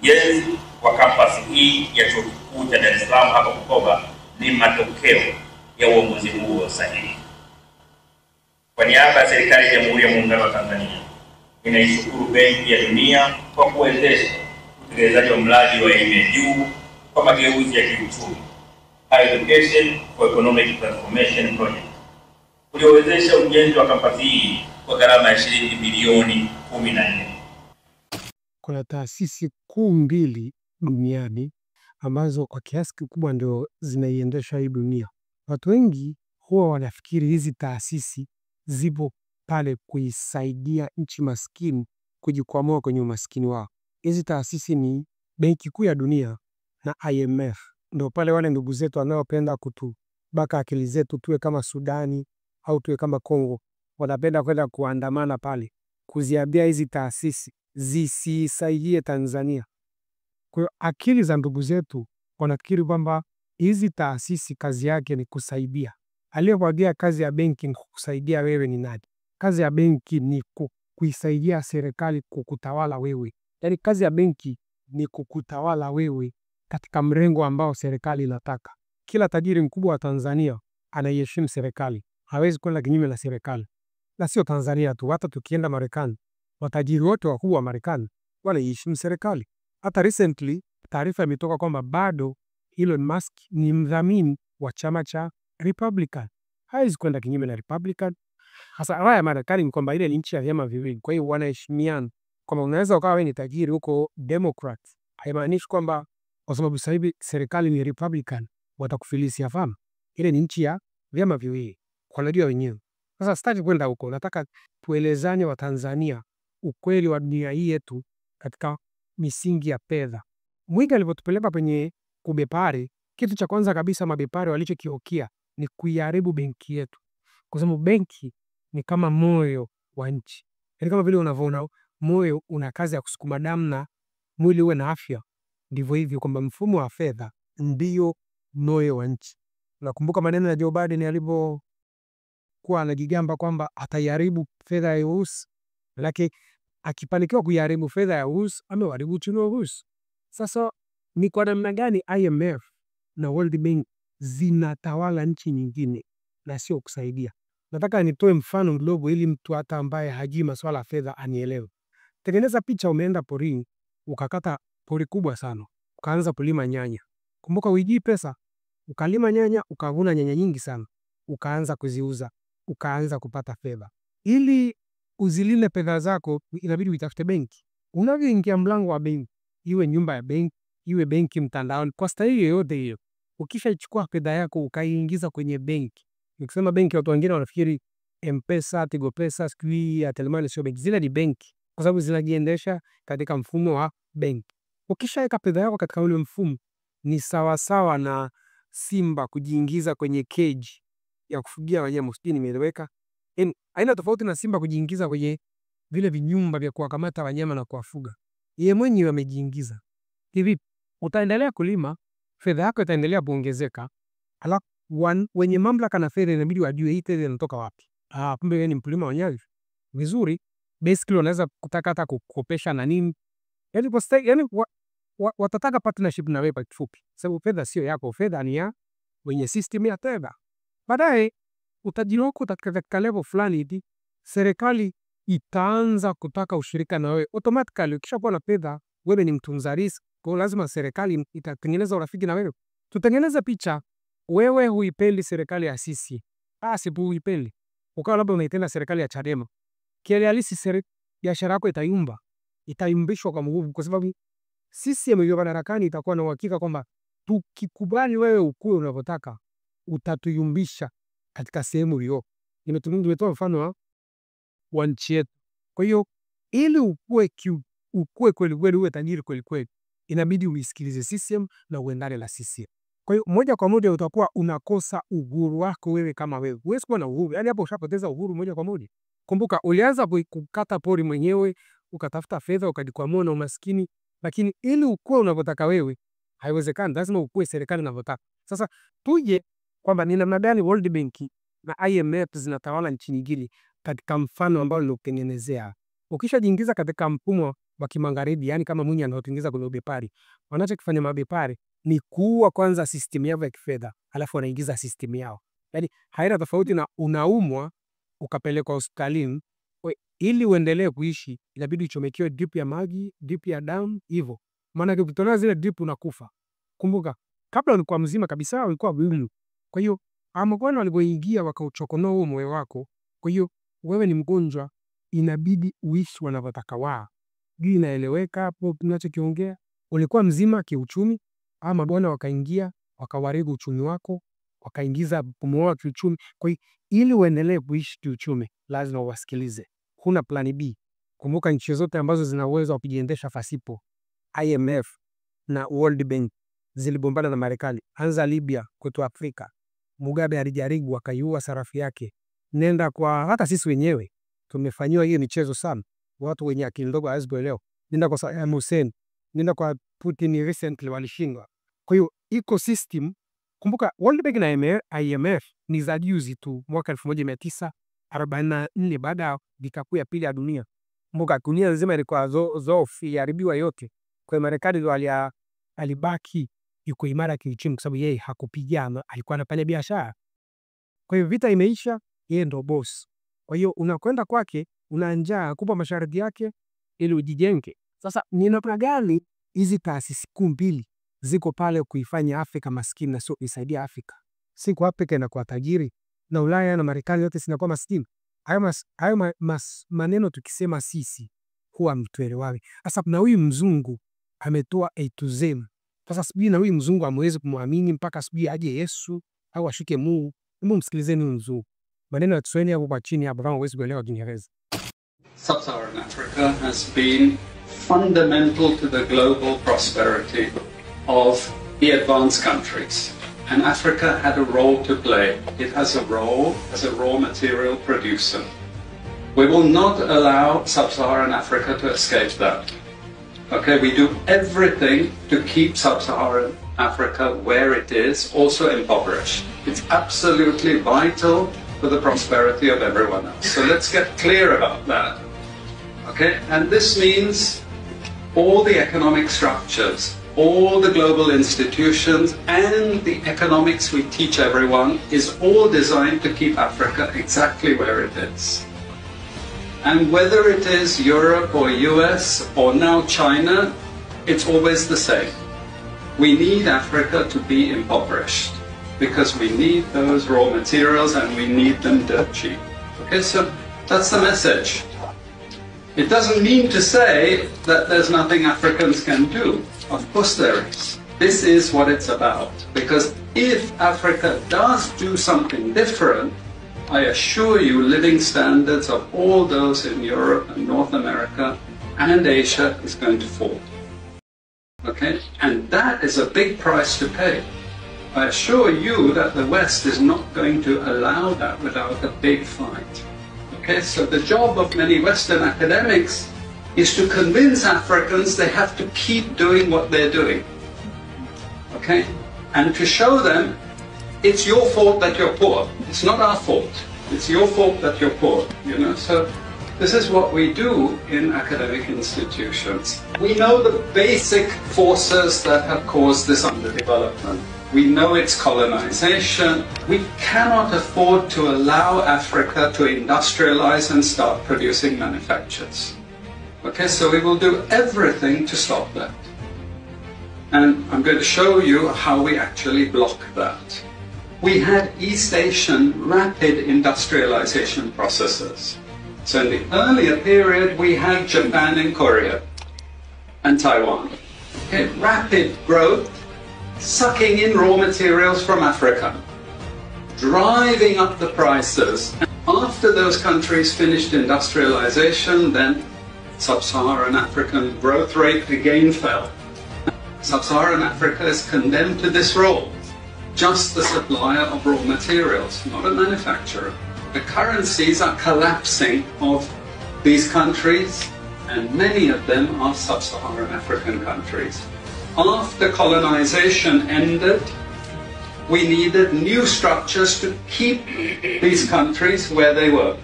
Ujenzi wa kampasi hii ya Chuo Kikuu cha Dar es Salaam hapa Bukoba ni matokeo ya uongozi huo sahihi. Kwa niaba ya serikali ya Jamhuri ya Muungano wa Tanzania, ninaishukuru Benki ya Dunia kwa kuwezesha utekelezaji wa mradi wa elimu ya juu kwa mageuzi ya kiuchumi, Higher Education for Economic Transformation Project, uliowezesha ujenzi wa kampasi hii kwa gharama ya shilingi bilioni 14. Kuna taasisi kuu mbili duniani ambazo kwa kiasi kikubwa ndio zinaiendesha hii dunia. Watu wengi huwa wanafikiri hizi taasisi zipo pale kuisaidia nchi maskini kujikwamua kwenye umaskini wao. Hizi taasisi ni Benki Kuu ya Dunia na IMF. Ndio pale wale ndugu zetu wanaopenda kutubaka akili zetu tuwe kama Sudani au tuwe kama Kongo, wanapenda kwenda kuandamana pale kuziambia hizi taasisi zisisaidie Tanzania. Kwa hiyo akili za ndugu zetu wanafikiri kwamba hizi taasisi kazi yake ni kusaidia. Aliyekwambia kazi ya benki ni kukusaidia wewe ni nani? Kazi ya benki ni kuisaidia serikali kukutawala wewe. Yaani kazi ya benki ni kukutawala wewe katika mrengo ambao serikali inataka. Kila tajiri mkubwa wa Tanzania anaiheshimu serikali. Hawezi kwenda kinyume na serikali. Na sio Tanzania tu, hata tukienda Marekani, watajiri wote wakubwa wa Marekani wanaiheshimu serikali. Hata recently taarifa imetoka kwamba bado Elon Musk ni mdhamini wa chama cha Republican. Hawezi kwenda kinyume na Republican. Hasa haya Marekani ni kwamba ile ni nchi ya vyama viwili. Kwa hiyo wanaheshimiana. Kwamba unaweza ukawa wewe ni tajiri huko Democrat, haimaanishi kwamba kwa sababu sasa hivi serikali ni Republican watakufilisia fahamu. Ile ni nchi ya vyama viwili. Wanajua wenyewe. Sasa sitaki kwenda huko. Nataka tuelezane wa Tanzania ukweli wa dunia hii yetu katika misingi ya fedha. Mwingi alipotupeleka kwenye kubepari, kitu cha kwanza kabisa mabepari walichokiokia ni kuiharibu benki yetu. Kwa sababu benki ni kama moyo wa nchi. Yaani kama vile unavyoona moyo una kazi ya kusukuma damu na mwili uwe na afya, ndivyo hivyo kwamba mfumo wa fedha ndio moyo wa nchi. Nakumbuka maneno ya Joe Biden alipokuwa anajigamba kwamba ataiharibu fedha ya Urusi, lakini akifanikiwa kuiharibu fedha ya Urusi, ameharibu uchumi wa Urusi. Sasa ni kwa namna gani IMF na World Bank zinatawala nchi nyingine na sio kusaidia? Nataka nitoe mfano mdogo ili mtu hata ambaye hajui masuala ya fedha anielewe. Tengeneza picha umeenda porini, ukakata pori kubwa sana, ukaanza kulima nyanya. Kumbuka hujui pesa, ukalima nyanya, ukavuna nyanya nyingi sana, ukaanza kuziuza, ukaanza kupata fedha. Ili uzilinde fedha zako inabidi uitafute benki. Unavyoingia mlango wa benki, iwe nyumba ya benki, iwe benki mtandaoni, kwa staili yoyote hiyo, ukishachukua fedha yako ukaiingiza kwenye benki. Nikisema benki watu wengine wanafikiri M-Pesa, Tigo Pesa, Square, Airtel Money, sio benki. Zile ni benki kwa sababu zinajiendesha katika mfumo wa benki. Ukishaweka fedha yako katika ule mfumo, ni sawa sawa na simba kujiingiza kwenye cage ya kufugia wanyama. Sijui nimeeleweka? Haina tofauti na simba kujiingiza kwenye vile vinyumba vya kuwakamata wanyama na kuwafuga. Yeye mwenyewe amejiingiza. Hivi utaendelea kulima, fedha yako itaendelea kuongezeka. Alafu wenye mamlaka na fedha inabidi wajue hii fedha inatoka wapi. Kumbe wewe ni mkulima wa nyanya. Vizuri. Basically unaweza kutaka hata kukopesha na nini. Yaani watataka partnership na wewe kwa kifupi. Sababu fedha sio yako, fedha ni ya wenye system ya fedha. Baadaye utajiri wako katika level fulani hivi, serikali itaanza kutaka ushirika na wewe. Automatically ukishakuwa na fedha, wewe ni mtunza risk, kwa lazima serikali itatengeneza urafiki na wewe. Tutengeneze picha, wewe huipendi serikali ya sisi. Sipo huipendi. Ukawa labda unaipenda serikali ya Chadema. Kihalisi biashara yako itayumba. Itayumbishwa kwa nguvu kwa sababu sisi ya madarakani itakuwa na uhakika kwamba tukikubali wewe ukue unavyotaka, utatuyumbisha katika sehemu hiyo. Nimetoa mfano wa nchi yetu. Kwa hiyo ili ukue kweli kweli, uwe tajiri kweli kweli, inabidi uisikilize CCM na uendane na CCM. Kwa hiyo moja kwa moja utakuwa unakosa uhuru wako wewe kama wewe. Huwezi kuwa na uhuru. Yaani hapo ushapoteza uhuru moja kwa moja. Kumbuka ulianza kukata pori mwenyewe, ukatafuta fedha, ukajikwamua na umaskini, lakini ili ukue unavyotaka wewe, haiwezekani. Lazima ukue serikali inavyotaka. Sasa tuje kwamba ni namna gani World Bank na IMF zinatawala nchi nyingine katika mfano ambao nilikutengenezea. Ukishajiingiza katika mfumo wa kimagharibi, yani kama Mwinyi anaotuingiza kwenye ubepari, wanachokifanya mabepari ni kuua kwanza system yao ya kifedha, alafu wanaingiza system yao. Yani haina tofauti na unaumwa ukapelekwa hospitalini, ili uendelee kuishi inabidi uchomekiwe drip ya maji, drip ya damu hivyo. Maana ukitolewa zile drip unakufa. Kumbuka kabla ulikuwa mzima kabisa, ulikuwa mwili. Kwa hiyo amagwana walipoingia wakauchokonoa huo moyo wako, kwa hiyo wewe ni mgonjwa, inabidi uishi wanavyotaka wao. Hii inaeleweka hapo tunachokiongea? Ulikuwa mzima kiuchumi, ama bwana wakaingia wakawaribu uchumi wako, wakaingiza mfumo wa kiuchumi. Kwa hiyo ili uendelee kuishi kiuchumi lazima uwasikilize. Huna plan B. Kumbuka nchi zote ambazo zina uwezo wa kujiendesha fasipo, IMF na World Bank ziligombana na Marekani. Anza Libya kwetu Afrika. Mugabe alijaribu akaiua sarafu yake. Nenda kwa hata sisi wenyewe tumefanywa hiyo michezo sana. Watu wenye akili ndogo hawezi kuelewa. Nenda kwa Saddam Hussein, nenda kwa Putin recently walishindwa. Kwa hiyo ecosystem, kumbuka World Bank na IMF ni za juzi tu, mwaka 1944 baada ya vita kuu ya pili ya dunia. Kumbuka dunia nzima ilikuwa zofu iharibiwa yote. Kwa hiyo Marekani ndio alibaki yuko imara kiuchumi kwa sababu yeye hakupigana, alikuwa anafanya biashara. Kwa hiyo vita imeisha, yeye ndo boss. Kwa hiyo unakwenda kwake, una njaa, kupa masharti yake ili ujijenge. Sasa ni namna gani hizi taasisi kuu mbili ziko pale kuifanya Afrika maskini na sio kuisaidia Afrika? Siku Afrika inakuwa tajiri na Ulaya na Marekani yote zinakuwa maskini. Hayo maneno tukisema sisi huwa mtuelewawi. Sasa na huyu mzungu ametoa A to Z. Sasa sijui na huyu mzungu ameweza kumwamini mpaka sijui aje Yesu au ashuke Mungu. Hebu msikilizeni mzungu. Maneno ya Kiswahili hapo kwa chini hapo kama huwezi kuelewa Kiingereza. Sub-Saharan Africa has been fundamental to the global prosperity of the advanced countries. And Africa had a role to play. It has a role as a raw material producer. We will not allow Sub-Saharan Africa to escape that. Okay, we do everything to keep Sub-Saharan Africa where it is, also impoverished. It's absolutely vital for the prosperity of everyone else. So let's get clear about that. Okay, and this means all the economic structures, all the global institutions, and the economics we teach everyone is all designed to keep Africa exactly where it is. And whether it is Europe or US or now China, it's always the same. We need Africa to be impoverished because we need those raw materials and we need them dirt cheap. Okay, so that's the message. It doesn't mean to say that there's nothing Africans can do. Of course there is. This is what it's about. Because if Africa does do something different, I assure you living standards of all those in Europe and North America and Asia is going to fall. Okay? And that is a big price to pay. I assure you that the West is not going to allow that without a big fight. Okay, so the job of many Western academics is to convince Africans they have to keep doing what they're doing. Okay? And to show them it's your fault that you're poor. It's not our fault. It's your fault that you're poor. You know, so this is what we do in academic institutions. We know the basic forces that have caused this underdevelopment. We know it's colonization. We cannot afford to allow Africa to industrialize and start producing manufactures. Okay, so we will do everything to stop that. And I'm going to show you how we actually block that. We had East Asian rapid industrialization processes. So in the earlier period, we had Japan and Korea and Taiwan. Okay, rapid growth, sucking in raw materials from Africa, driving up the prices. And after those countries finished industrialization, then Sub-Saharan African growth rate again fell. Sub-Saharan Africa is condemned to this role, just the supplier of raw materials, not a manufacturer. The currencies are collapsing of these countries, and many of them are Sub-Saharan African countries. After colonization ended, we needed new structures to keep these countries where they were.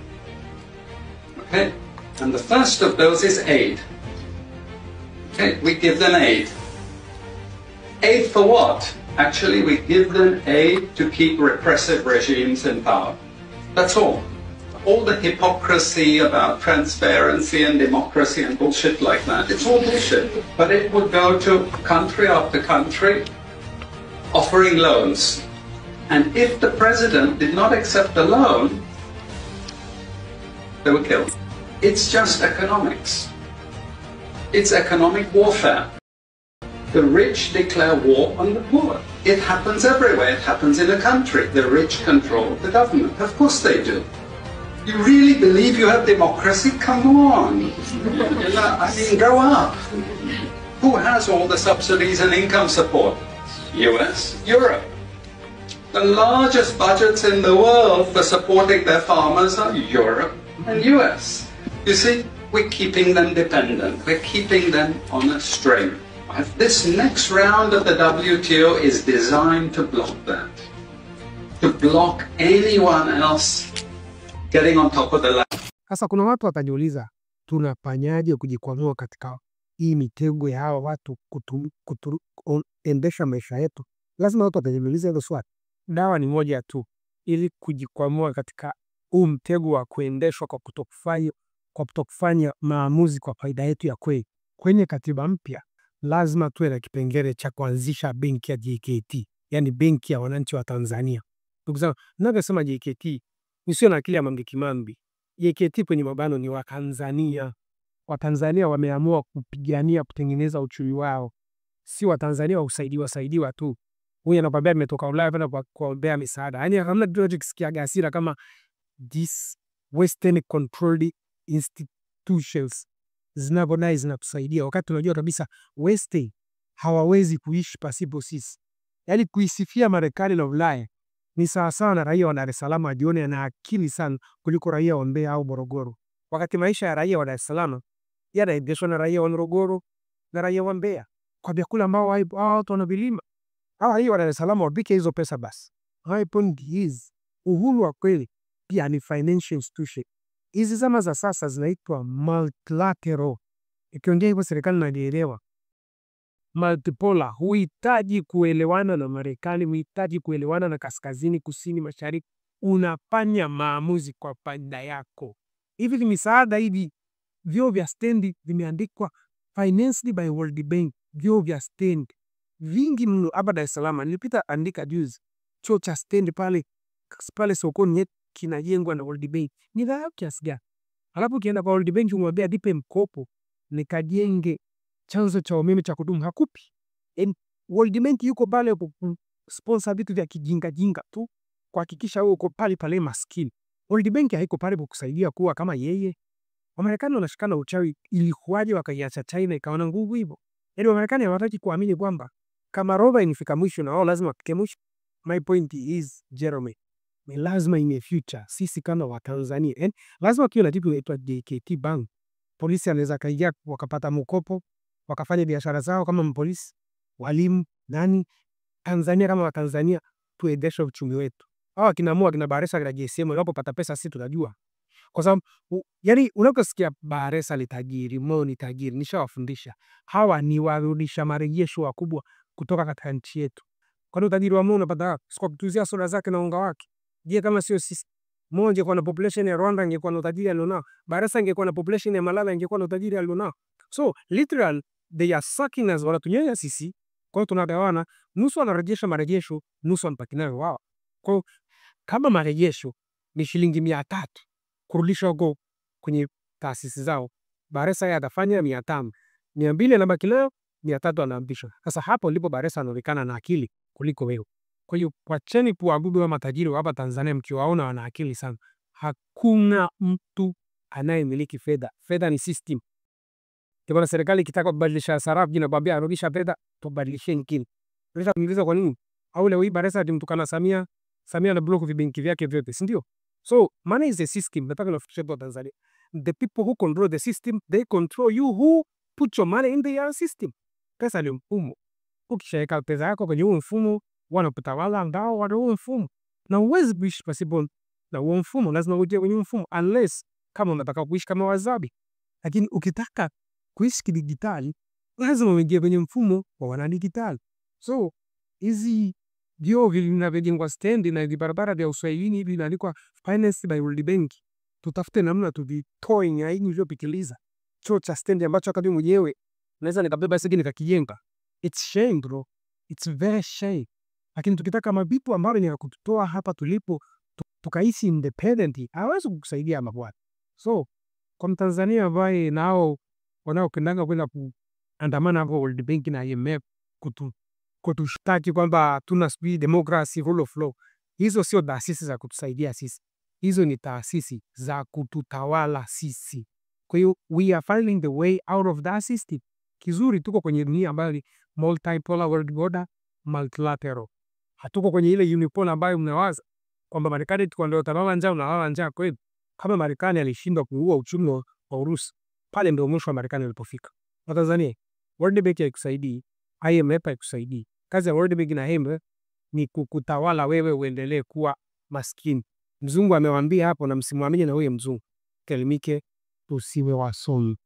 Okay? And the first of those is aid. Okay, we give them aid. Aid for what? Actually, we give them aid to keep repressive regimes in power. That's all. All the hypocrisy about transparency and democracy and bullshit like that, it's all bullshit. But it would go to country after country offering loans. And if the president did not accept the loan, they were killed. It's just economics. It's economic warfare. The rich declare war on the poor. It happens everywhere. It happens in a country. The rich control the government. Of course they do. You really believe you have democracy? Come on. I mean, grow up. Who has all the subsidies and income support? US, Europe. The largest budgets in the world for supporting their farmers are Europe and US. You see, we're keeping them dependent. We're keeping them on a string. This next round of the WTO is designed to block that. To block anyone else getting on top of the line. Sasa kuna watu watajiuliza tunafanyaje kujikwamua katika hii mitego ya hawa watu kuendesha maisha yetu. Lazima watu watajiuliza hilo swali. Dawa ni moja tu ili kujikwamua katika huu mtego wa kuendeshwa kwa kutokufanya maamuzi kwa faida yetu ya kweli. Kwenye katiba mpya lazima tuwe na kipengele cha kuanzisha benki ya JKT, yani benki ya wananchi wa Tanzania. Ndugu zangu, ninaposema JKT nisio na akili ya Mange Kimambi. JKT kwenye mabano ni wa Tanzania. Watanzania wameamua kupigania kutengeneza uchumi wao. Si Watanzania wasaidiwa tu. Huyu anakuambia nimetoka Ulaya kwenda kuombea misaada. Yaani hamna kitu kisikia gasira kama this western controlled institutions zinapodai zinatusaidia wakati unajua kabisa West hawawezi kuishi pasipo sisi. Yaani kuisifia Marekani na Ulaya ni sawa sawa na raia wa Dar es Salaam ajione ana akili sana kuliko raia wa Mbeya au Morogoro. Wakati maisha ya raia wa Dar es Salaam yanaendeshwa na raia wa Morogoro na raia wa Mbeya kwa vyakula ambao watu wanavilima. Hawa raia wa Dar es Salaam wapike hizo pesa basi. High point is uhuru wa kweli pia ni financial institution. Hizi zama za sasa zinaitwa multilateral. Ikiongea hivyo serikali inalielewa. Multipolar huhitaji kuelewana na Marekani, huhitaji kuelewana na kaskazini, kusini, mashariki. Unafanya maamuzi kwa faida yako. Hivi misaada hivi vyoo vya stand vimeandikwa financed by World Bank, vyoo vya stand vingi mno hapa Dar es Salaam. Nilipita andika juzi choo cha stand pale sokoni kinajengwa na World Bank. Ni dhahabu kiasi gani? Alafu kienda kwa World Bank umwambia dipe mkopo nikajenge chanzo cha umeme cha kudumu, hakupi. World Bank yuko pale sponsor vitu vya kijinga tu kuhakikisha wewe uko pale maskini. World Bank haiko pale kukusaidia kuwa kama yeye. Wamarekani wanashikana uchawi ili kuaje wakaiacha China ikaona nguvu hivyo. Yaani Wamarekani hawataki kuamini kwamba kama roba inafika mwisho na wao lazima wafike mwisho. My point is, Jeremy, ni lazima in the future sisi kama wa Tanzania lazima kiwe na kitu inaitwa JKT Bank. Polisi anaweza kaingia wakapata mkopo wakafanya biashara zao kama polisi, walimu, nani. Tanzania kama wa Tanzania tuendeshe uchumi wetu. Hawa kinaamua kina Baresa kina JSM wanapopata pesa sisi tunajua. Kwa sababu yani unaposikia Baresa ni tajiri, Mo ni tajiri, nishawafundisha. Hawa ni warudisha marejesho wakubwa kutoka katika nchi yetu. Kwa nini utajiri wa Mo unapata kwa kutuzia soda zake na unga wake? Je, kama sio sisi Mo angekuwa na population ya Rwanda angekuwa na utajiri alionao. Baresa angekuwa na population ya Malawi angekuwa na utajiri alionao. So literal they are sucking us, wanatunyanya sisi. Kwa hiyo tunagawana, nusu wanarejesha marejesho, nusu wanapaki nayo wao. Kwa hiyo kama marejesho ni shilingi 300 kurudisha huko kwenye taasisi zao, Baresa yeye atafanya 500. 200 anabaki nayo, 300 anaambisha. Sasa hapo ndipo Baresa anaonekana na akili kuliko wewe. Kwa hiyo wacheni kuabudu wa matajiri hapa Tanzania mkiwaona wana akili sana. Hakuna mtu anayemiliki fedha. Fedha ni system. Kwa serikali ikitaka kubadilisha sarafu inakwambia arudisha fedha, tubadilishe nyingine. Unaweza kuniuliza kwa nini? Au leo hii Baresa atimtukana Samia na block vibenki vyake vyote, si ndio? So money is a system. Nataka niwafikishe kwa Tanzania. The people who control the system, they control you who put your money in their system. Pesa ni mfumo. Ukishaweka pesa yako kwenye huo mfumo, wanapotawala ndao wa huo mfumo. Na uwezi kuishi pasipo na huo mfumo, lazima uje kwenye mfumo unless kama unataka kuishi kama wazabi. Lakini ukitaka kuishi kidijitali, lazima uingie kwenye mfumo wa wanadigitali. So hizi vyoo vinavyojengwa stendi na hizi barabara vya uswahilini hivi vinaandikwa financed by World Bank, tutafute namna tuvitoe nya hivi vilivyopitiliza. Choo cha stendi ambacho wakati mwenyewe naweza nikabeba sigi nikakijenga. It's shame bro, it's very shame. Lakini tukitaka mabitu ambayo ni ya kututoa hapa tulipo tukaishi independent, hawezi kukusaidia mabwana. So kwa Mtanzania ambaye nao wanaokendanga kwenda kuandamana hapo World Bank na IMF kutushtaki kwamba tuna sijui democracy, rule of law, hizo sio taasisi za kutusaidia sisi, hizo ni taasisi za kututawala sisi. Kwa hiyo we are finding the way out of that system. Kizuri tuko kwenye dunia ambayo ni multipolar world order, multilateral. Hatuko kwenye ile unipolar ambayo mnawaza kwamba Marekani tuko ndio utalala njaa, unalala njaa kweli. Kama Marekani alishindwa kuua uchumi wa Urusi, pale ndio mwisho wa Marekani ulipofika. Tanzania, World Bank haikusaidii, IMF haikusaidii. Kazi ya World Bank na IMF ni kukutawala wewe uendelee kuwa maskini. Mzungu amewaambia hapo na msimwamini na huyo mzungu. Kelimike tusiwe wasomi.